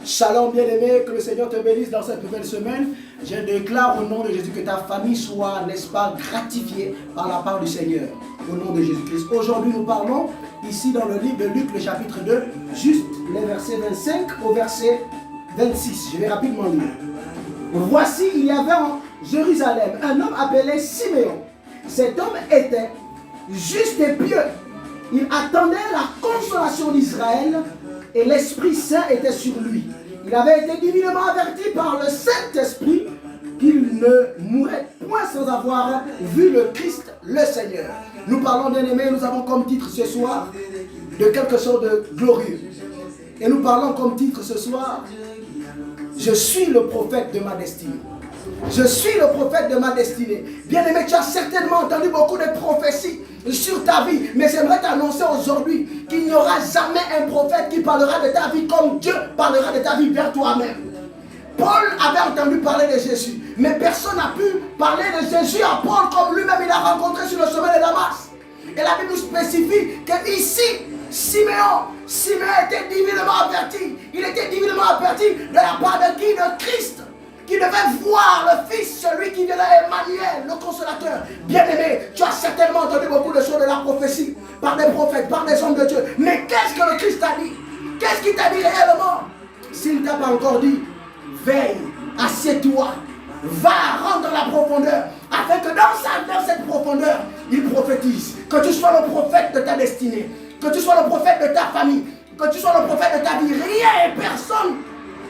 Shalom bien-aimé, que le Seigneur te bénisse dans cette nouvelle semaine. Je déclare au nom de Jésus que ta famille soit, n'est-ce pas, gratifiée par la part du Seigneur. Au nom de Jésus-Christ. Aujourd'hui, nous parlons ici dans le livre de Luc, le chapitre 2, juste les versets 25 au verset 26. Je vais rapidement lire. Voici, il y avait en Jérusalem un homme appelé Siméon. Cet homme était juste et pieux. Il attendait la consolation d'Israël et l'Esprit Saint était sur lui. Il avait été divinement averti par le Saint-Esprit qu'il ne mourrait point sans avoir vu le Christ, le Seigneur. Nous parlons, bien-aimés, nous avons comme titre ce soir de quelque chose de glorieux. Et nous parlons comme titre ce soir, je suis le prophète de ma destinée. Je suis le prophète de ma destinée. Bien-aimé, tu as certainement entendu beaucoup de prophéties sur ta vie. Mais j'aimerais t'annoncer aujourd'hui qu'il n'y aura jamais un prophète qui parlera de ta vie comme Dieu parlera de ta vie vers toi-même. Paul avait entendu parler de Jésus. Mais personne n'a pu parler de Jésus à Paul comme lui-même il a rencontré sur le chemin de Damas. Et la Bible nous spécifie qu'ici, Siméon était divinement averti. Il était divinement averti de la part de qui? De Christ. Qui devait voir le Fils, celui qui viendra, Emmanuel, le consolateur. Bien-aimé, tu as certainement entendu beaucoup de choses de la prophétie, par des prophètes, par des hommes de Dieu. Mais qu'est-ce que le Christ t'a dit? Qu'est-ce qu'il t'a dit réellement? S'il ne t'a pas encore dit, veille, assieds-toi, va, rentre dans la profondeur, afin que dans cette profondeur, il prophétise. Que tu sois le prophète de ta destinée, que tu sois le prophète de ta famille, que tu sois le prophète de ta vie. Rien et personne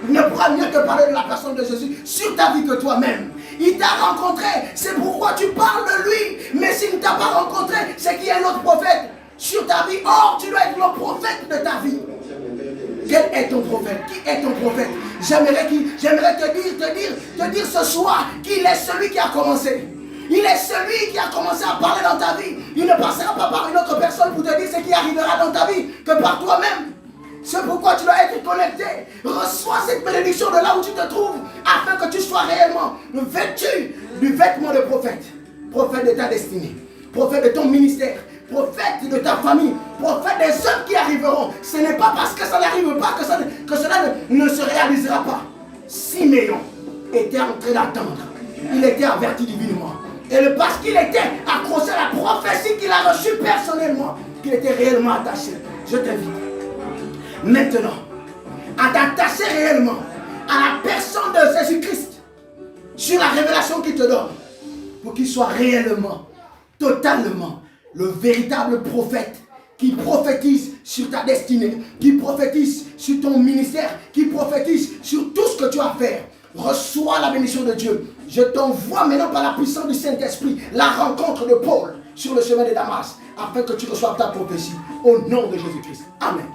ne pourra mieux te parler de la personne de Jésus sur ta vie que toi-même. Il t'a rencontré, c'est pourquoi tu parles de lui. Mais s'il ne t'a pas rencontré, c'est qu'il y a un autre prophète sur ta vie. Or, tu dois être le prophète de ta vie. Quel est ton prophète? Qui est ton prophète? J'aimerais te dire ce soir qu'il est celui qui a commencé. Il est celui qui a commencé à parler dans ta vie. Il ne passera pas par une autre personne pour te dire ce qui arrivera dans ta vie que par toi-même. C'est pourquoi tu dois être connecté. Reçois cette bénédiction de là où tu te trouves, afin que tu sois réellement vêtu du vêtement de prophète. Prophète de ta destinée, prophète de ton ministère, prophète de ta famille, prophète des œuvres qui arriveront. Ce n'est pas parce que ça n'arrive pas que cela ne se réalisera pas. Siméon était en train d'attendre. Il était averti divinement. Et parce qu'il était accroché à la prophétie qu'il a reçue personnellement, qu'il était réellement attaché. Je t'invite maintenant à t'attacher réellement à la personne de Jésus-Christ sur la révélation qu'il te donne pour qu'il soit réellement, totalement le véritable prophète qui prophétise sur ta destinée, qui prophétise sur ton ministère, qui prophétise sur tout ce que tu as à faire. Reçois la bénédiction de Dieu. Je t'envoie maintenant par la puissance du Saint-Esprit la rencontre de Paul sur le chemin de Damas afin que tu reçoives ta prophétie au nom de Jésus-Christ. Amen.